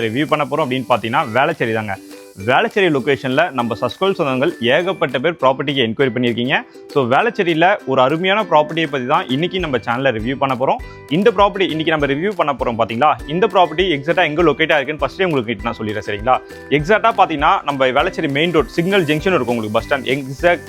Review பண்ண போகிறோம் அப்படின்னு பார்த்தீங்கன்னா வேளச்சேரி தாங்க. வேளச்சேரி லொக்கேஷனில் நம்ம சஸ்கோல் சொந்தங்கள் ஏகப்பட்ட பேர் ப்ராப்பர்ட்டிக்கு என்கொயரி பண்ணியிருக்கீங்க. ஸோ வேளச்சேரியில் ஒரு அருமையான ப்ராப்பர்ட்டியை பற்றி தான் இன்றைக்கி நம்ம சேனலில் ரிவ்யூ பண்ண போகிறோம். இந்த ப்ராப்பர்ட்டி இன்றைக்கி நம்ம ரிவ்யூ பண்ண போகிறோம் பார்த்தீங்களா, இந்த ப்ராப்பர்ட்டி எக்ஸாக்டாக எங்கே லொக்கேட்டாக இருக்குன்னு ஃபஸ்ட்டே உங்களுக்கு நான் சொல்லிடுறேன் சரிங்களா. எக்ஸாக்டாக பார்த்தீங்கன்னா நம்ம Velachery main road signal junction இருக்கும் உங்களுக்கு பஸ் ஸ்டாண்ட்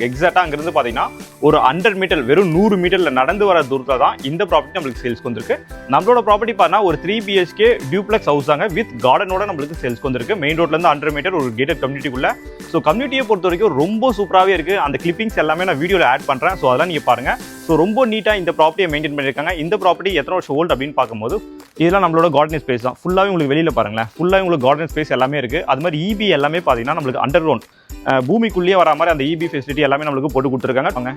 எக்ஸாக்டாக அங்கேருந்து பார்த்தீங்கன்னா ஒரு 100 மீட்டர் வெறும் 100 மீட்டரில் நடந்து வர தூரத்தில் தான் இந்த ப்ராப்பர்ட்டி நம்மளுக்கு சேல்ஸ்க்கு வந்திருக்கு. நம்மளோட ப்ராப்பர்ட்டி பார்த்தீங்கன்னா ஒரு 3 BHK டியூப்ளெக்ஸ் ஹவுஸ் தாங்க, வித் கார்டனோட நம்மளுக்கு சேல்ஸ்க்கு வந்திருக்கு. மெயின் ரோட்லேருந்து 100 மீட்டர் ஒரு கேட்டட் கம்யூனிட்டிக்குள்ள. ஸோ கம்யூனிட்டியை பொறுத்த வரைக்கும் ரொம்ப சூப்பராகவே இருக்குது. அந்த கிளிப்பிங்ஸ் எல்லாமே நான் வீடியோவில் ஆட் பண்ணுறேன். ஸோ அதெல்லாம் நீங்கள் பாருங்கள். ஸோ ரொம்ப நீட்டாக இந்த ப்ராப்பர்ட்டியை மெயின்டைன் பண்ணியிருக்காங்க. இந்த ப்ராப்பர்ட்டி எத்தனை வருஷம் ஓல்டு அப்படின்னு பார்க்கும்போது இதெல்லாம் நம்மளோட கார்டன் ஸ்பேஸ் தான். ஃபுல்லாகவே உங்களுக்கு வெளியில் பாருங்களேன், ஃபுல்லாக உங்களுக்கு கார்டன் ஸ்பேஸ் எல்லாமே இருக்குது. அது மாதிரி EB எல்லாமே பார்த்தீங்கன்னா நம்மளுக்கு அண்டர் கிரவுண்ட் பூமிக்குள்ளேயே வர மாதிரி அந்த EB ஃபெசிலிட்டி எல்லாமே நம்மளுக்கு போட்டு கொடுத்துருக்காங்க.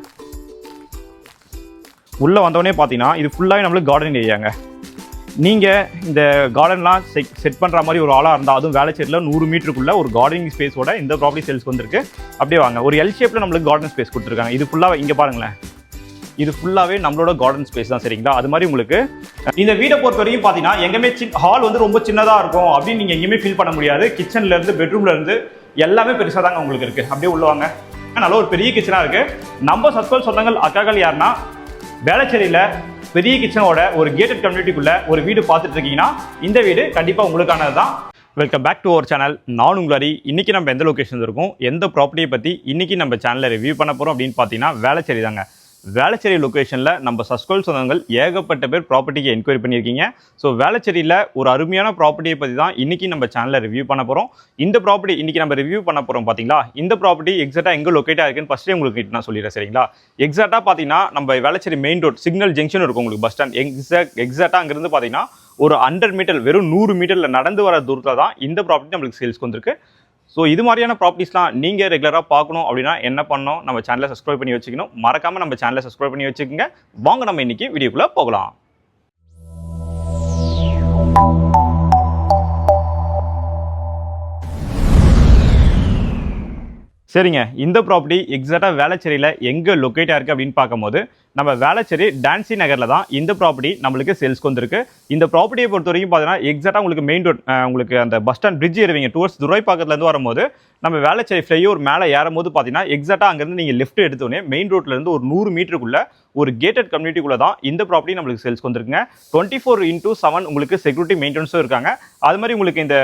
உள்ளே வந்தவொடனே பார்த்தீங்கன்னா இது ஃபுல்லாகவே நம்மளுக்கு கார்டன் ஏரியாங்க. நீங்கள் இந்த கார்டன்லாம் செட் பண்ணுற மாதிரி ஒரு ஆளாக இருந்தால், அதுவும் வேளச்சேரியில் 100 மீட்டருக்குள்ள ஒரு கார்டனிங் ஸ்பேஸோட இந்த ப்ராப்பர்ட்டி சேல்ஸ் வந்திருக்கு. அப்படியே வாங்க, ஒரு எல் ஷேப்பில் நம்மளுக்கு கார்டன் ஸ்பேஸ் கொடுத்துருக்காங்க. இது ஃபுல்லாக இங்கே பாருங்களேன், இது ஃபுல்லாகவே நம்மளோட கார்டன் ஸ்பேஸ் தான் சரிங்களா. அது மாதிரி உங்களுக்கு இந்த வீடை பொறுத்த வரைக்கும் பார்த்தீங்கன்னா எங்கேயுமே ஹால் வந்து ரொம்ப சின்னதாக இருக்கும் அப்படின்னு நீங்கள் எங்கேயுமே ஃபீல் பண்ண முடியாது. கிச்சன்லேருந்து பெட்ரூம்லேருந்து எல்லாமே பெருசாக தாங்க உங்களுக்கு இருக்குது. அப்படியே உள்ளவாங்க, நல்ல ஒரு பெரிய கிச்சனாக இருக்குது. நம்ம சஸ்கோல் சொந்தங்கள் அக்காக்கள் யாருன்னா வேளச்சேரியில் பெரிய கிச்சனோட ஒரு கேட்டட் கம்யூனிட்டிக்குள்ள ஒரு வீடு பார்த்துட்டு இருக்கீங்கன்னா இந்த வீடு கண்டிப்பாக உங்களுக்கானது தான். Welcome back to our channel. நான் உங்களாரி. இன்றைக்கி நம்ம எந்த லொக்கேஷன் இருக்கும், எந்த ப்ராப்பர்ட்டியை பற்றி இன்றைக்கி நம்ம சேனலில் ரிவ்யூ பண்ண போகிறோம் அப்படின்னு பார்த்தீங்கன்னா வேளச்சேரி தாங்க. வேளச்சேரி லொக்கேஷனில் நம்ம சஸ்கோல் சொந்தங்கள் ஏகப்பட்ட பேர் ப்ராப்பர்ட்டிக்கு என்கொயரி பண்ணியிருக்கீங்க. ஸோ வேளச்சேரியில் ஒரு அருமையான ப்ராப்பர்ட்டியை பற்றி தான் இன்றைக்கி நம்ம சேனலில் ரிவ்யூ பண்ண போகிறோம். இந்த ப்ராப்பர்ட்டி இன்றைக்கி நம்ம ரிவ்யூ பண்ண போகிறோம் பார்த்தீங்களா. இந்த ப்ராப்பர்ட்டி எக்ஸாக்டாக எங்கே லொக்கேட்டாக இருக்குன்னு ஃபஸ்ட்டே உங்களுக்கு நான் சொல்லிடுறேன் சரிங்களா. எக்ஸாக்டாக பார்த்தீங்கன்னா நம்ம Velachery main road signal junction இருக்கும் உங்களுக்கு பஸ் ஸ்டாண்ட் எக்ஸாக்டாக அங்கேருந்து பார்த்தீங்கன்னா ஒரு 100 மீட்டர் வெறும் 100 மீட்டரில் நடந்து வர தூரத்தில் தான் இந்த ப்ராப்பர்ட்டி நம்மளுக்கு சேல்ஸ்க்கு வந்திருக்கு. ஸோ இது மாதிரியான ப்ராப்பர்ட்டிஸ்லாம் நீங்கள் ரெகுலராக பார்க்கணும் அப்படின்னா என்ன பண்ணணும், நம்ம சேனலை சப்ஸ்கிரைப் பண்ணி வச்சுக்கணும். மறக்காமல் நம்ம சேனலை சப்ஸ்கிரைப் பண்ணி வச்சுக்கோங்க. வாங்க நம்ம இன்றைக்கி வீடியோக்குள்ளே போகலாம். சரிங்க, இந்த ப்ராப்பர்ட்டி எக்ஸாக்டாக வேளச்சேரியில் எங்கே லொக்கேட்டாக இருக்குது அப்படின்னு பார்க்கும்போது நம்ம வேளச்சேரி டான்சி நகரில் தான் இந்த ப்ராப்பர்ட்டி நம்மளுக்கு சேல்ஸ்க்கு வந்திருக்கு. இந்த ப்ராப்பர்ட்டியை பொறுத்த வரைக்கும் பார்த்தீங்கன்னா எக்ஸாக்டாக உங்களுக்கு மெயின் ரோட் உங்களுக்கு அந்த பஸ் ஸ்டாண்ட் பிரிட்ஜ் ஏறுவீங்க டுவர்ட்ஸ் துரைப்பாக்கத்துலேருந்து வரும்போது நம்ம வேளச்சேரி ஃப்ளைஓவர் மேலே ஏறும்போது பார்த்தீங்கன்னா எக்ஸாக்டாக அங்கேருந்து நீங்கள் லெஃப்ட் எடுத்தோடனே மெயின் ரோட்லேருந்து ஒரு 100 மீட்டருக்குள்ள ஒரு கேட்டட் கம்யூனிட்டிக்குள்ளே தான் இந்த ப்ராப்பர்ட்டி நம்மளுக்கு சேல்ஸ்க்கு வந்திருக்குங்க. 24/7 உங்களுக்கு செக்யூரிட்டி மெயின்டெனன்ஸும் இருக்காங்க. அது மாதிரி உங்களுக்கு இந்த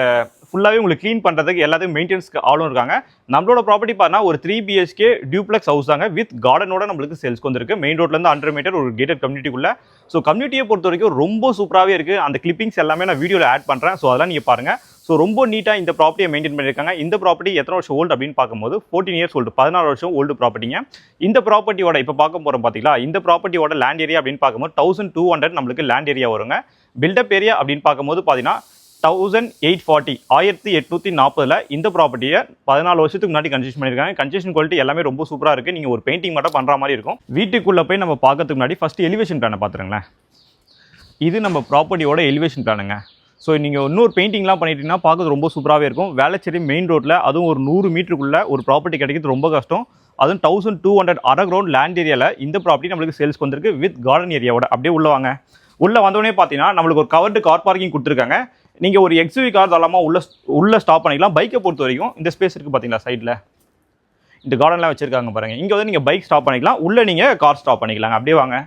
ஃபுல்லாகவே உங்களுக்கு க்ளீன் பண்ணுறதுக்கு எல்லாத்தையும் மெயின்டெனன்ஸ்க்கு ஆளும் இருக்காங்க. நம்மளோட ப்ராப்பர்ட்டி பார்த்தீங்கன்னா ஒரு 3 BHK டியூப்ளெக்ஸ் ஹவுஸ் தாங்க, வித் கார்டனோட நம்மளுக்கு சேல்ஸ்க்கு வந்திருக்கு. மெயின் ரோட்லேருந்து 100 மீட்டர் ஒரு கேட்டட் கம்யூனிட்டிக்குள்ள. ஸோ கம்யூனிட்டியை பொறுத்த வரைக்கும் ரொம்ப சூப்பராகவே இருக்குது. அந்த கிளிப்பிங்ஸ் எல்லாமே நான் வீடியோவில் ஆட் பண்ணுறேன். ஸோ அதெல்லாம் நீங்கள் பாருங்கள். ஸோ ரொம்ப நீட்டாக இந்த ப்ராப்பர்ட்டியை மெயின்டைன் பண்ணியிருக்காங்க. இந்த ப்ராப்பர்ட்டி எத்தனை வருஷம் ஓல்டு அப்படின்னு பார்க்கும்போது 14 இயர்ஸ் ஓல்டு, 14 வருஷம் ஓல்டு ப்ராப்பர்ட்டிங்க. இந்த ப்ராப்பர்ட்டியோட இப்போ பார்க்க போகிறோம் பார்த்தீங்களா, இந்த ப்ராப்பர்ட்டியோட லேண்ட் ஏரியா அப்படின்னு பார்க்கும்போது 1200 நம்மளுக்கு லேண்ட் ஏரியா வருங்க. பில்டப் ஏரியா அப்படின்னு பார்க்கும்போது பார்த்தீங்கன்னா 1840 1840 இந்த ப்ராப்பர்ட்டியை 14 வருஷத்துக்கு முன்னாடி கன்ஸ்ட்ரக்ஷன் பண்ணியிருக்காங்க. கன்ஸ்ட்ரக்ஷன் குவாலிட்டி எல்லாமே ரொம்ப சூப்பராக இருக்குது. நீங்கள் ஒரு பெயிண்டிங் மட்டும் பண்ணுற மாதிரி இருக்கும். வீட்டுக்குள்ளே போய் நம்ம பார்க்கறதுக்கு முன்னாடி ஃபஸ்ட்டு எலிவேஷன் பிளானை பார்த்துருங்களேன். இது நம்ம ப்ராப்பர்ட்டியோட எலிவேஷன் பிளானுங்க. ஸோ நீங்கள் இன்னொரு பெயிண்டிங்லாம் பண்ணிட்டீங்கன்னா பார்க்கறது ரொம்ப சூப்பராகவே இருக்கும். வேளச்சேரி மெயின் ரோட்டில் அதுவும் ஒரு 100 மீட்டருக்குள்ளே ஒரு ப்ராப்பர்ட்டி கிடைக்கிறது ரொம்ப கஷ்டம். அதுவும் 1200 அரை கிரவுண்ட் லேண்ட் ஏரியாவில் இந்த ப்ராப்பர்ட்டி நம்மளுக்கு சேல்ஸ்க்கு வந்திருக்கு, வித் கார்டன் ஏரியாவோட. அப்படியே உள்ள வாங்க. உள்ளே வந்தோடனே பார்த்தீங்கன்னா நம்மளுக்கு ஒரு கவர்டு கார் பார்க்கிங் கொடுத்துருக்காங்க. நீங்கள் ஒரு XUV கார் தாராளமாக உள்ள ஸ்டாப் பண்ணிக்கலாம். பைக்கை பொறுத்த வரைக்கும் இந்த ஸ்பேஸ் இருக்குது பார்த்தீங்களா, சைடில் இந்த கார்டன்லாம் வச்சுருக்காங்க பாருங்கள். இங்கே வந்து நீங்கள் பைக் ஸ்டாப் பண்ணிக்கலாம், உள்ளே நீங்கள் கார் ஸ்டாப் பண்ணிக்கலாங்க. அப்படியே வாங்க.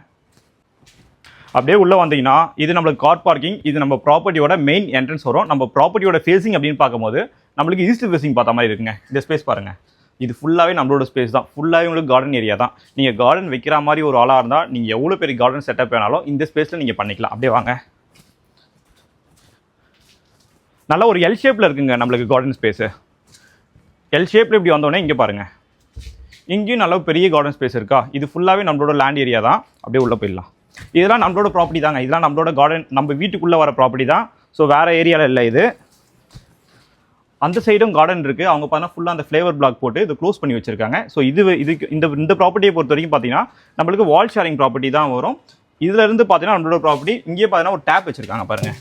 அப்படியே உள்ளே வந்தீங்கன்னா இது நம்மளுக்கு கார் பார்க்கிங். இது நம்ம ப்ராப்பர்ட்டியோட மெயின் என்ட்ரன்ஸ் வரும். நம்ம ப்ராப்பர்ட்டியோட ஃபேஸிங் அப்படின்னு பார்க்கும்போது நம்மளுக்கு ஈஸ்ட் ஃபேஸிங் பார்த்த மாதிரி இருக்குங்க. இந்த ஸ்பேஸ் பாருங்கள், இது ஃபுல்லாகவே நம்மளோட ஸ்பேஸ் தான். ஃபுல்லாகவே உங்களுக்கு கார்டன் ஏரியா தான். நீங்கள் கார்டன் வைக்கிற மாதிரி ஒரு ஆளாக இருந்தால் நீங்கள் எவ்வளோ பெரிய கார்டன் செட்டப் வேணாலும் இந்த ஸ்பேஸில் நீங்கள் பண்ணிக்கலாம். அப்படியே வாங்க. நல்ல ஒரு எல் ஷேப்பில் இருக்குங்க நம்மளுக்கு கார்டன் ஸ்பேஸு. எல் ஷேப்பில் இப்படி வந்தோடனே இங்கே பாருங்கள், இங்கேயும் நல்ல பெரிய கார்டன் ஸ்பேஸ் இருக்கா. இது ஃபுல்லாகவே நம்மளோட லேண்ட் ஏரியா தான். அப்படியே உள்ளே போயிடலாம். இதெல்லாம் நம்மளோட ப்ராப்பர்ட்டி தாங்க. இதெல்லாம் நம்மளோட கார்டன், நம்ம வீட்டுக்குள்ளே வர ப்ராப்பர்ட்டி தான். ஸோ வேறு ஏரியாவில் இல்லை. இது அந்த சைடும் கார்டன் இருக்குது. அவங்க பார்த்தீங்கன்னா ஃபுல்லாக அந்த ஃப்ளேவர் பிளாக் போட்டு இது க்ளோஸ் பண்ணி வச்சுருக்காங்க. ஸோ இதுக்கு இந்த ப்ராப்பர்ட்டியை பொறுத்த வரைக்கும் பார்த்தீங்கன்னா நம்மளுக்கு வால் ஷேரிங் ப்ராப்பர்ட்டி தான் வரும். இதிலேருந்து பார்த்தீங்கன்னா நம்மளோட ப்ராப்பர்ட்டி இங்கேயே பார்த்தீங்கன்னா ஒரு டேப் வச்சுருக்காங்க பாருங்கள்.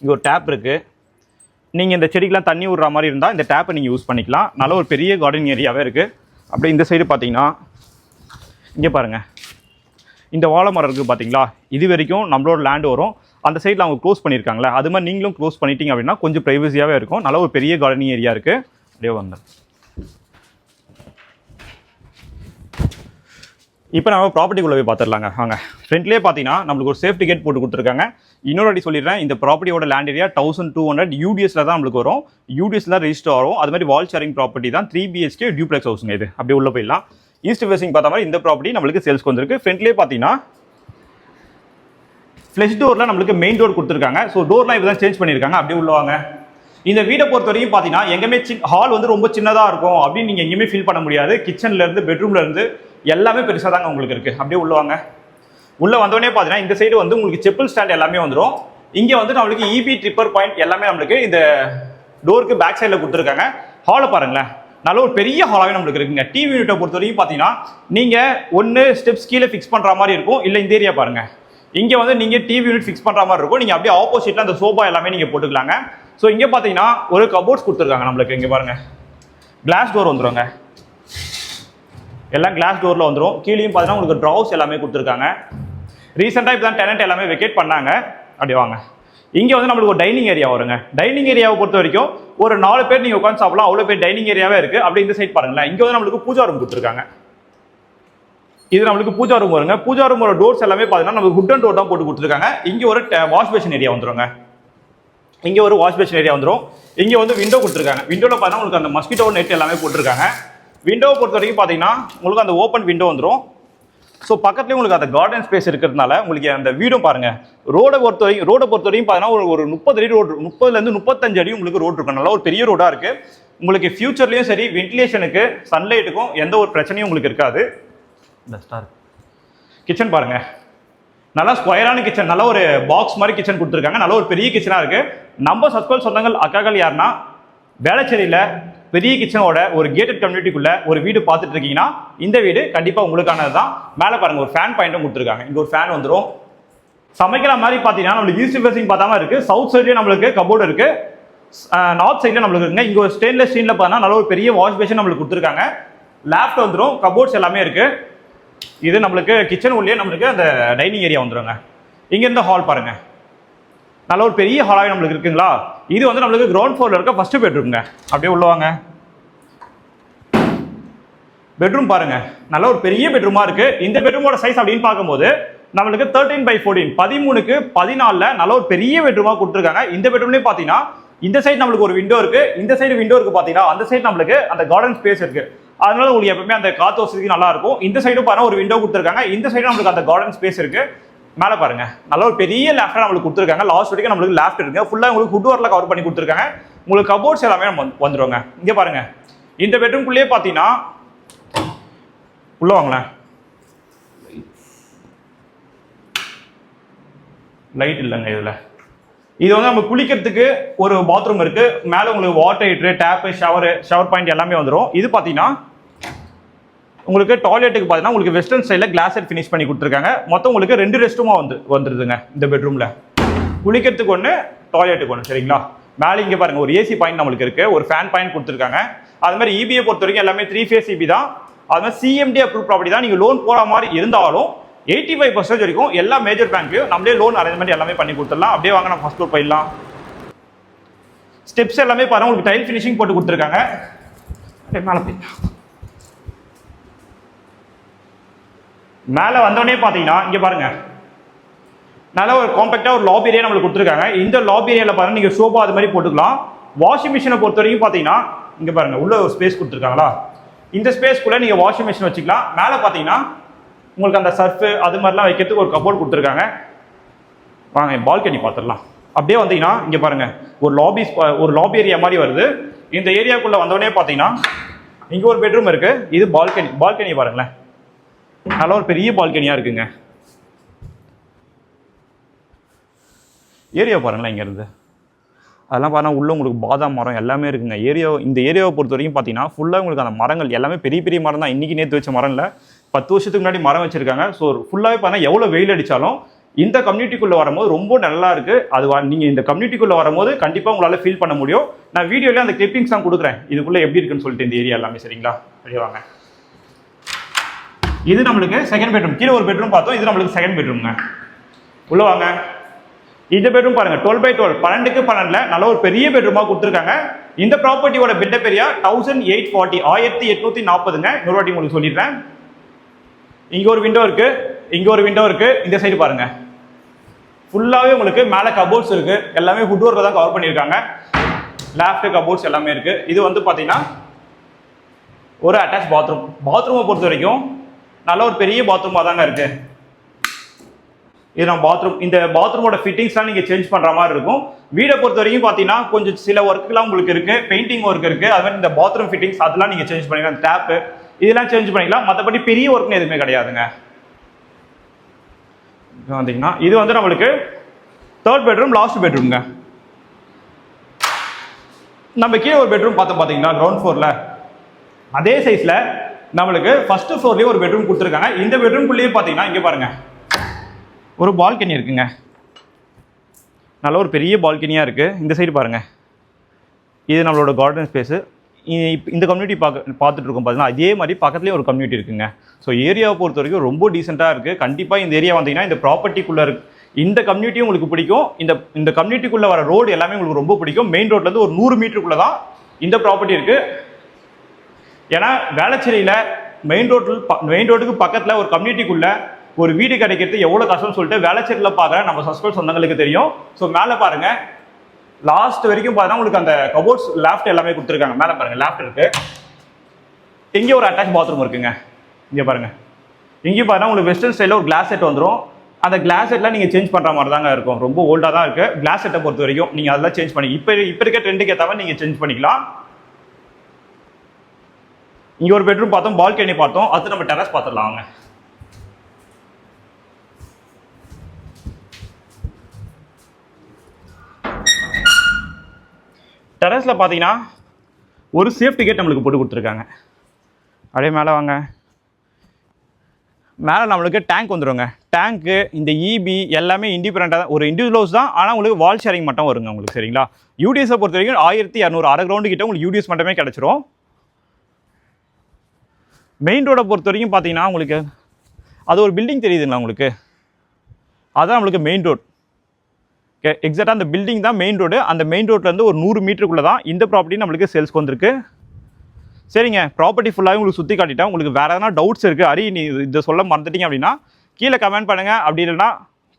இங்கே ஒரு டேப் இருக்குது. நீங்கள் இந்த செடிக்கெலாம் தண்ணி விடுற மாதிரி இருந்தால் இந்த டேப்பை நீங்கள் யூஸ் பண்ணிக்கலாம். நல்ல ஒரு பெரிய கார்டன் ஏரியாவே இருக்குது. அப்படியே இந்த சைடு பார்த்தீங்கன்னா இங்கே பாருங்கள், இந்த வாழை மரம் இருக்குது பார்த்தீங்களா, இது வரைக்கும் நம்மளோட லேண்டு வரும். அந்த சைடில் அவங்க க்ளோஸ் பண்ணியிருக்காங்களே அது மாதிரி நீங்களும் க்ளோஸ் பண்ணிட்டீங்க அப்படின்னா கொஞ்சம் ப்ரைவசியாகவே இருக்கும். நல்ல ஒரு பெரிய கார்டனிங் ஏரியா இருக்குது. அப்படியே வந்து இப்போ நம்ம ப்ராப்பர்ட்டிக்குள்ளே போய் பார்த்துடலாங்க. வாங்க. ஃப்ரண்ட்லேயே பார்த்தீங்கன்னா நம்மளுக்கு ஒரு சேஃப்டி கேட் போட்டு கொடுத்துருக்காங்க. இன்னொரு வாட்டி சொல்லிடுறேன், இந்த ப்ராப்பர்ட்டியோட லேண்ட் ஏரியா 1200 UDSல தான் நம்மளுக்கு வரும். UDSல தான் ரெஜிஸ்டர் ஆகும். அது மாதிரி வால் ஷேரிங் ப்ராப்பர்ட்டி தான். 3 BHK டியூப்ளெக்ஸ் ஹவுஸுங்க இது. அப்படியே உள்ள போயிடலாம். ஈஸ்ட் ஃபேசிங் பார்த்த மாதிரி இந்த ப்ராப்பர்ட்டி நம்மளுக்கு சேல்ஸ்க்கு வந்திருக்கு. ஃப்ரண்ட்லேயே பார்த்தீங்கன்னா ஃப்ளஷ் டோரில் நம்மளுக்கு மெயின் டோர் கொடுத்துருக்காங்க. ஸோ டோர்லாம் இப்போ தான் சேஞ்ச் பண்ணியிருக்காங்க. அப்படியே உள்ள வாங்க. இந்த வீடை பொறுத்த வரைக்கும் பார்த்தீங்கன்னா எங்கேயுமே ஹால் வந்து ரொம்ப சின்னதாக இருக்கும் அப்படின்னு நீங்கள் எங்கேயுமே ஃபீல் பண்ண முடியாது. கிச்சன்லேருந்து பெட்ரூம்லேருந்து எல்லாமே பெருசாக தாங்க உங்களுக்கு இருக்குது. அப்படியே உள்ள வாங்க. உள்ளே வந்தோடனே பார்த்தீங்கன்னா இந்த சைடு வந்து உங்களுக்கு செப்பல் ஸ்டாண்ட் எல்லாமே வந்துடும். இங்கே வந்து நம்மளுக்கு EB ட்ரிப்பர் பாயிண்ட் எல்லாமே நம்மளுக்கு இந்த டோருக்கு பேக் சைடில் கொடுத்துருக்காங்க. ஹாலை பாருங்களேன், நல்ல ஒரு பெரிய ஹாலாகவே நம்மளுக்கு இருக்குங்க. டிவி யூனிட்டை பொறுத்த வரைக்கும் பார்த்தீங்கன்னா நீங்கள் ஒன்று ஸ்டெப்ஸ் கீழே ஃபிக்ஸ் பண்ணுற மாதிரி இருக்கும். இல்லை இந்த ஏரியா பாருங்கள், இங்கே வந்து நீங்கள் டிவி யூனிட் ஃபிக்ஸ் பண்ணுற மாதிரி இருக்கும். நீங்கள் அப்படியே ஆப்போசிட்டில் அந்த சோஃபா எல்லாமே நீங்கள் போட்டுக்கலாங்க. ஸோ இங்கே பார்த்தீங்கன்னா ஒரு கபோர்ட்ஸ் கொடுத்துருக்காங்க நம்மளுக்கு. இங்கே பாருங்கள், கிளாஸ் டோர் வந்துடுங்க. எல்லாம் கிளாஸ் டோரில் வந்துடும். கீழேயும் பார்த்தீங்கன்னா உங்களுக்கு ட்ராவ்ஸ் எல்லாமே கொடுத்துருக்காங்க. ரீசெண்டாக இப்போ தான் டெனண்ட் எல்லாமே வெக்கேட் பண்ணாங்க. அப்படி வாங்க. இங்கே வந்து நம்மளுக்கு ஒரு டைனிங் ஏரியா வருங்க. டைனிங் ஏரியாவை பொறுத்த வரைக்கும் ஒரு 4 பேர் நீங்கள் உட்காந்து சாப்பிடலாம். அவ்வளோ பேர் டைனிங் ஏரியாவே இருக்குது. அப்படி இந்த சைட் பாருங்களேன், இங்கே வந்து நம்மளுக்கு பூஜா ரூம் கொடுத்துருக்காங்க. இது நம்மளுக்கு பூஜா ரூம் வருங்க. பூஜா ரூமோட டோர்ஸ் எல்லாமே பார்த்தீங்கன்னா நமக்கு ஹுட்டன் டோர் தான் போட்டு கொடுத்துருக்காங்க. இங்கே ஒரு வாஷ் பேஷன் ஏரியா வந்துருங்க. இங்கே ஒரு வாஷ் பேஷன் ஏரியா வந்துடும். இங்கே வந்து விண்டோ கொடுத்துருக்காங்க. விண்டோவில் பார்த்தீங்கன்னா உங்களுக்கு அந்த மஸ்கிட்டோ நெட் எல்லாமே போட்டிருக்காங்க. விண்டோவை பொறுத்த வரைக்கும் பார்த்தீங்கன்னா உங்களுக்கு அந்த ஓப்பன் விண்டோ வந்துடும். ஸோ பக்கத்துலேயே உங்களுக்கு அந்த கார்டன் ஸ்பேஸ் இருக்கிறதுனால உங்களுக்கு அந்த வீடும் பாருங்கள். ரோடை பொறுத்த வரைக்கும் பார்த்தீங்கன்னா ஒரு 30 அடி ரோடு, 30லேருந்து 35 அடி உங்களுக்கு ரோடு இருக்கும். நல்லா ஒரு பெரிய ரோடாக இருக்குது. உங்களுக்கு ஃபியூச்சர்லேயும் சரி வென்டிலேஷனுக்கு சன்லைட்டுக்கும் எந்த ஒரு பிரச்சனையும் உங்களுக்கு இருக்காது. கிச்சன் பாருங்கள், நல்லா ஸ்கொயரான கிச்சன், நல்ல ஒரு பாக்ஸ் மாதிரி கிச்சன் கொடுத்துருக்காங்க. நல்ல ஒரு பெரிய கிச்சனாக இருக்குது. நம்ம சப்ஸ்கிரைப் சொந்தங்கள் அக்காக்கள் யாருன்னா வேளச்சேரியில் பெரிய கிச்சனோட ஒரு கேட்டட் கம்யூனிட்டிக்குள்ள ஒரு வீடு பார்த்துட்டு இருக்கீங்கன்னா இந்த வீடு கண்டிப்பாக உங்களுக்கானது தான். மேலே பாருங்கள், ஒரு ஃபேன் பாயிண்ட்டும் கொடுத்துருக்காங்க. இங்கே ஒரு ஃபேன் வந்துடும். சமைக்கிற மாதிரி பார்த்தீங்கன்னா நம்மளுக்கு ஈஸ்ட் ஃபேசிங் பார்த்தாம இருக்குது. சவுத் சைட்லேயே நம்மளுக்கு கபோர்டு இருக்குது. நார்த் சைடில் நம்மளுக்கு இருக்குங்க. இங்கே ஒரு ஸ்டெயின்லெஸ் ஸ்டீலில் பார்த்தீங்கன்னா நல்ல ஒரு பெரிய வாஷ் பேஷன் நம்மளுக்கு கொடுத்துருக்காங்க. லேப்ட் வந்துடும். கபோர்ட்ஸ் எல்லாமே இருக்குது. இது நம்மளுக்கு கிச்சன் உள்ளே நம்மளுக்கு அந்த டைனிங் ஏரியா வந்துடுங்க. இங்கேருந்து ஹால் பாருங்கள், நல்ல ஒரு பெரிய ஹாலாகவே நம்மளுக்கு இருக்குங்களா. இது வந்து நம்மளுக்கு கிரவுண்ட் ஃப்ளோரில் இருக்க ஃபர்ஸ்ட் பெட்ரூம்ங்க. அப்படியே உள்ளவாங்க. பெட்ரூம் பாருங்க, நல்ல ஒரு பெரிய பெட்ரூமா இருக்கு. இந்த பெட்ரூமோட சைஸ் அப்படின்னு பார்க்கும்போது நம்மளுக்கு 13x14 13க்கு 14 நல்ல ஒரு பெரிய பெட்ரூமா கொடுத்துருக்காங்க. இந்த பெட்ரூம்லேயும் பார்த்தீங்கன்னா இந்த சைடு நம்மளுக்கு ஒரு விண்டோ இருக்கு, இந்த சைடு விண்டோ இருக்கு. பார்த்தீங்கன்னா அந்த சைடு நம்மளுக்கு அந்த கார்டன் ஸ்பேஸ் இருக்கு. அதனால உங்களுக்கு எப்பவுமே அந்த காத்து வசதிக்கு நல்லா இருக்கும். இந்த சைடும் பாருங்க ஒரு விண்டோ கொடுத்துருக்காங்க. இந்த சைடு நம்மளுக்கு அந்த கார்டன் ஸ்பேஸ் இருக்கு. மேலே பாருங்க, நல்ல ஒரு பெரிய லேப்டாப் நம்மளுக்கு கொடுத்துருக்காங்க. லாஸ்ட் வரைக்கும் நம்மளுக்கு லேப்டாப் இருக்கு. ஃபுல்லாக உங்களுக்கு வுட் ஒர்க்ல கவர் பண்ணி கொடுத்துருக்காங்க. உங்களுக்கு கபோர்ட்ஸ் எல்லாமே வந்துருவாங்க. இங்கே பாருங்க, இந்த பெட்ரூம்குள்ளேயே பார்த்தீங்கன்னா உள்ள வாங்களேன், லைட் இல்லைங்க இதில். இது வந்து நம்ம குளிக்கிறதுக்கு ஒரு பாத்ரூம் இருக்கு. மேலே உங்களுக்கு water heater, tap, shower point எல்லாமே வந்துடும். இது பார்த்தீங்கன்னா உங்களுக்கு டாய்லெட்டுக்கு பார்த்தீங்கன்னா உங்களுக்கு வெஸ்டர்ன் ஸ்டைலில் கிளாஸ் செட் ஃபினிஷ் பண்ணி கொடுத்துருக்காங்க. மொத்தம் உங்களுக்கு 2 ரெஸ்ட் ரூமா வந்துருதுங்க இந்த பெட்ரூமில். குளிக்கிறதுக்கு ஒன்று, டாய்லெட்டுக்கு ஒன்று. சரிங்களா. மேலே இங்கே பாருங்க ஒரு ஏசி பாயிண்ட் நம்மளுக்கு இருக்கு, ஒரு ஃபேன் பாயிண்ட் கொடுத்துருக்காங்க. அது மாதிரி EBA பொறுத்த வரைக்கும் எல்லாமே 3 ஃபேஸ் EB தான். அது மாதிரி CMD அப்ரூவ் ப்ராப்பர்ட்டி தான். நீங்கள் லோன் போகிற மாதிரி இருந்தாலும் 85% வரைக்கும் எல்லா மேஜர் பேங்க்லையும் நம்மளே லோன் அரேஞ்ச்மெண்ட் எல்லாமே பண்ணி கொடுத்துடலாம். அப்படியே வாங்க நம்ம ஃபர்ஸ்ட் ஃப்ளோர் போயிடலாம். ஸ்டெப்ஸ் எல்லாமே பாருங்க உங்களுக்கு டைல் ஃபினிஷிங் போட்டு கொடுத்துருக்காங்க. மேலே போயிடலாம். மேலே வந்தோடனே பார்த்தீங்கன்னா இங்கே பாருங்க, நல்ல ஒரு காம்பேக்டாக ஒரு லாபி ஏரியா நம்மளுக்கு கொடுத்துருக்காங்க. இந்த லாபி ஏரியாவில் பாருங்க நீங்கள் சோஃபா அது மாதிரி போட்டுக்கலாம். வாஷிங் மிஷினை பொறுத்த வரைக்கும் பார்த்தீங்கன்னா இங்கே பாருங்க உள்ள ஒரு ஸ்பேஸ் கொடுத்துருக்காங்களா. இந்த ஸ்பேஸ்க்குள்ளே நீங்கள் வாஷிங் மிஷின் வச்சுக்கலாம். மேலே பார்த்தீங்கன்னா உங்களுக்கு அந்த சர்ஃபு அது மாதிரிலாம் வைக்கிறதுக்கு ஒரு கபோர்ட் கொடுத்துருக்காங்க. வாங்க பால்கனி பார்த்துடலாம். அப்படியே வந்தீங்கன்னா இங்கே பாருங்க ஒரு லாபி ஏரியா மாதிரி வருது. இந்த ஏரியாக்குள்ளே வந்தோடனே பார்த்தீங்கன்னா இங்கே ஒரு பெட்ரூம் இருக்கு. இது பால்கனி பாருங்களேன், நல்ல ஒரு பெரிய பால்கனியாக இருக்குங்க. ஏரியா பாருங்களேன், இங்கேருந்து அதெல்லாம் பாருங்கள் உள்ள உங்களுக்கு பாதாம் மரம் எல்லாமே இருக்குங்க. இந்த ஏரியாவை பொறுத்த வரைக்கும் பார்த்தீங்கன்னா ஃபுல்லாக உங்களுக்கு அந்த மரங்கள் எல்லாமே பெரிய பெரிய மரம் தான். இன்றைக்கி நேற்று வச்ச மரம் இல்லை, 10 வருஷத்துக்கு முன்னாடி மரம் வச்சிருக்காங்க. ஸோ ஃபுல்லாகவே பார்த்தீங்கன்னா எவ்வளோ வெயில் அடித்தாலும் இந்த கம்யூனிட்டிக்குள்ளே வரும்போது ரொம்ப நல்லா இருக்குது. அது நீங்கள் இந்த கம்யூனிட்டிக்குள்ளே வரும்போது கண்டிப்பாக உங்களால் ஃபீல் பண்ண முடியும். நான் வீடியோவில் அந்த கிளிப்பிங்ஸ் தான் கொடுக்குறேன் இதுக்குள்ளே எப்படி இருக்குன்னு சொல்லிட்டு இந்த ஏரியா எல்லாமே. சரிங்களா. அப்படியே வாங்க. இது நம்மளுக்கு செகண்ட் பெட்ரூம். கீழே ஒரு பெட்ரூம் பார்த்தோம், இது நம்மளுக்கு செகண்ட் பெட்ரூம்ங்க. உள்ள வாங்க. இந்த பெட்ரூம் பாருங்க 12x12 12க்கு 12ல நல்ல ஒரு பெரிய பெட்ரூமா கொடுத்துருக்காங்க. இந்த ப்ராப்பர்ட்டியோட பில்டப் ஏரியா 1840 1840ங்க. இன்னொரு வாட்டி உங்களுக்கு சொல்லிடுறேன். இங்க ஒரு விண்டோ இருக்கு, இங்க ஒரு விண்டோ இருக்கு. இந்த சைடு பாருங்க ஃபுல்லாவே உங்களுக்கு மேல கபோர்ட்ஸ் இருக்கு. எல்லாமே வுட் ஒர்க்ல தான் கவர் பண்ணிருக்காங்க. லேஃப்ட் கபோர்ட்ஸ் எல்லாமே இருக்கு. இது வந்து பாத்தீங்கன்னா ஒரு அட்டாச் பாத்ரூம். பாத்ரூமை பொறுத்த வரைக்கும் நல்ல ஒரு பெரிய பாத்ரூமா தாங்க இருக்கு. இது நம்ம பாத்ரூம். இந்த பாத்ரூமோட ஃபிட்டிங்ஸ்லாம் நீங்க சேஞ்ச் பண்ற மாதிரி இருக்கும். வீடை பொறுத்த வரைக்கும் பாத்தீங்கன்னா கொஞ்சம் சில ஒர்க்லாம் உங்களுக்கு இருக்கு, பெயிண்டிங் ஒர்க் இருக்கு. அது மாதிரி இந்த பாத்ரூம் ஃபிட்டிங்ஸ் அதெல்லாம் நீங்க சேஞ்ச் பண்ணிக்கலாம். டேப் இதெல்லாம் சேஞ்ச் பண்ணிக்கலாம். மற்றபடி பெரிய ஒர்க்னு எதுவுமே கிடையாதுங்க. வந்தீங்கன்னா இது வந்து நம்மளுக்கு தேர்ட் பெட்ரூம், லாஸ்ட் பெட்ரூம்ங்க. நம்ம கீழே ஒரு பெட்ரூம் பாத்தீங்கன்னா கிரவுண்ட் ஃப்ளோர்ல அதே சைஸ்ல நம்மளுக்கு ஃபர்ஸ்ட் ஃப்ளோர்லயே ஒரு பெட்ரூம் கொடுத்துருக்காங்க. இந்த பெட்ரூம்குள்ளேயே பாத்தீங்கன்னா இங்க பாருங்க ஒரு பால்கனி இருக்குங்க. நல்ல ஒரு பெரிய பால்கனியா இருக்கு. இந்த சைடு பாருங்க, இது நம்மளோட கார்டன் ஸ்பேஸ். இந்த கம்யூனிட்டி பார்த்துட்டு இருக்கோம் பார்த்தீங்கன்னா அதே மாதிரி பக்கத்துலேயே ஒரு கம்யூனிட்டி இருக்குங்க. ஸோ ஏரியாவை பொறுத்த வரைக்கும் ரொம்ப டீசெண்டாக இருக்குது. கண்டிப்பாக இந்த ஏரியா வந்தீங்கன்னா இந்த ப்ராப்பர்ட்டிக்குள்ளே இருக்கு இந்த கம்யூனிட்டியும் உங்களுக்கு பிடிக்கும். இந்த கம்யூனிட்டிக்குள்ளே வர ரோடு எல்லாமே உங்களுக்கு ரொம்ப பிடிக்கும். மெயின் ரோட்லேருந்து ஒரு 100 மீட்டருக்குள்ளே தான் இந்த ப்ராப்பர்ட்டி இருக்குது. ஏன்னா வேளச்சேரியில் மெயின் ரோட்டுக்கு பக்கத்தில் ஒரு கம்யூனிட்டிக்குள்ளே ஒரு வீடு கிடைக்கிறது எவ்வளோ கஷ்டம்னு சொல்லிட்டு வேளச்சேரியில் பார்க்குற நம்ம சப்ஸ்கிரைப் சொந்தங்களுக்கு தெரியும். ஸோ மேலே பாருங்கள், லாஸ்ட் வரைக்கும் பார்த்தா உங்களுக்கு அந்த கபோர்ட்ஸ் லேஃப்ட் எல்லாமே கொடுத்துருக்காங்க. மேலே பாருங்க லேஃப்ட் இருக்கு. இங்கே ஒரு அட்டாச் பாத்ரூம் இருக்குங்க. இங்கே பாருங்க, இங்கே பாருங்க உங்களுக்கு வெஸ்டர்ன் ஸ்டைலில் ஒரு கிளாஸ் செட் வந்துடும். அந்த கிளாஸ் செட்லாம் நீங்கள் சேஞ்ச் பண்ணுற மாதிரி தாங்க இருக்கும். ரொம்ப ஓல்டாக தான் இருக்கு கிளாஸ் செட்டை பொறுத்த வரைக்கும். நீங்கள் அதெல்லாம் சேஞ்ச் பண்ணி இப்போ இருக்க ட்ரெண்டுக்கு ஏற்ற மாதிரி நீங்கள் சேஞ்ச் பண்ணிக்கலாம். இங்கே ஒரு பெட்ரூம் பார்த்தோம், பால்கனி பார்த்தோம். அடுத்து நம்ம டெரஸ் பார்த்துடலாம் வாங்க. டெரஸில் பார்த்தீங்கன்னா ஒரு சேஃப்டி கேட் நம்மளுக்கு போட்டு கொடுத்துருக்காங்க. அப்படியே மேலே வாங்க. மேலே நம்மளுக்கு டேங்க் வந்துடுங்க. டேங்க்கு இந்த இபி எல்லாமே இண்டிபெண்ட்டாக தான், ஒரு இண்டிவிஜுவல்ஸ் தான். ஆனால் உங்களுக்கு வால் ஷேரிங் மட்டும் வருங்க உங்களுக்கு. சரிங்களா? யூடிஎஸை பொறுத்த வரைக்கும் 1200 அரை கிரவுண்டு கிட்ட உங்களுக்கு யூடிஎஸ் மட்டுமே கிடச்சிரும். மெயின் ரோடை பொறுத்த வரைக்கும் பார்த்தீங்கன்னா உங்களுக்கு அது ஒரு பில்டிங் தெரியுதுங்களா உங்களுக்கு, அதுதான் நம்மளுக்கு மெயின் ரோட். எக்ஸாக்டாக அந்த பில்டிங் தான் மெயின் ரோடு. அந்த மெயின் ரோட்லேருந்து ஒரு 100 மீட்டருக்குள்ளே தான் இந்த ப்ராப்பர்ட்டி நம்மளுக்கு சேல்ஸ்க்கு வந்திருக்கு. சரிங்க, ப்ராப்பர்ட்டி ஃபுல்லாகவே உங்களுக்கு சுற்றி காட்டிட்டேன். உங்களுக்கு வேறு எதனா டவுட்ஸ் இருக்குது, அரி நீ இதை சொல்ல மறந்துட்டீங்க அப்படின்னா கீழே கமெண்ட் பண்ணுங்கள். அப்படி இல்லைன்னா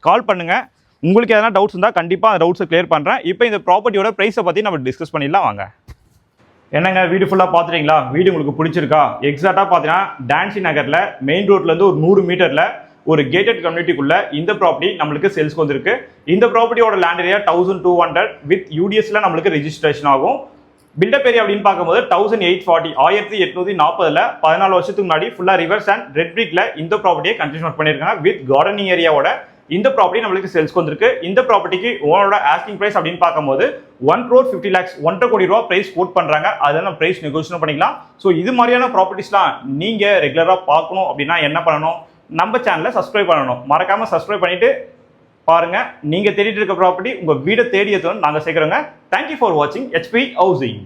கால் பண்ணுங்கள். உங்களுக்கு எதனா டவுட்ஸ் இருந்தால் கண்டிப்பாக அந்த டவுட்ஸை கிளியர் பண்ணுறேன். இப்போ இந்த ப்ராப்பர்ட்டியோட ப்ரைஸை பற்றி நம்ம டிஸ்கஸ் பண்ணிடலாம் வாங்க. என்னங்க வீடு ஃபுல்லாக பார்த்துட்டீங்களா? வீடு உங்களுக்கு பிடிச்சிருக்கா? எக்ஸாக்டாக பார்த்தீங்கன்னா டான்சி நகரில் மெயின் ரோட்லேருந்து ஒரு 100 மீட்டரில் ஒரு கேட்டட் கம்யூனிட்டிக்குள்ள இந்த ப்ராப்பர்ட்டி நம்மளுக்கு சேல்ஸ்க்கு வந்திருக்கு. இந்த ப்ராப்பர்ட்டியோட லேண்ட் ஏரியா 1200 வித் யூடிஎஸ்ல நம்மளுக்கு ரெஜிஸ்ட்ரேஷன் ஆகும். பில்டப் ஏரியா அப்படின்னு பார்க்கும்போது 1840 1840ல 14 வருஷத்துக்கு முன்னாடி ஃபுல்லா ரிவர்ஸ் அண்ட் ரெட் பிரிக்ல இந்த ப்ராப்பர்ட்டியை கன்ஸ்ட்ரக்ஷன் பண்ணிருக்காங்க. வித் கார்டனிங் ஏரியாவோட இந்த ப்ராப்பர்ட்டி நம்மளுக்கு சேல்ஸ்க்கு வந்திருக்கு. இந்த ப்ராப்பர்ட்டிக்கு ஓனரோட ஆஸ்கிங் பிரைஸ் அப்படின்னு பார்க்கும்போது 1,50,00,000 1.5 கோடி ரூபா பிரைஸ் கோட் பண்றாங்க. அதெல்லாம் பிரைஸ் நெகோஷியேட் பண்ணிக்கலாம். ஸோ இது மாதிரியான ப்ராப்பர்ட்டிஸ்லாம் நீங்க ரெகுலரா பார்க்கணும் அப்படின்னா என்ன பண்ணணும்? நம்ம சேனலை சப்ஸ்கிரைப் பண்ணணும். மறக்காம சப்ஸ்கிரைப் பண்ணிட்டு பாருங்க. நீங்க தேடிட்டு இருக்க ப்ராப்பர்ட்டி உங்க வீடை தேடி எத்தணும் நாங்க சேர்க்கிறோங்க. தேங்க்யூ ஃபார் வாட்சிங் HP ஹவுசிங்.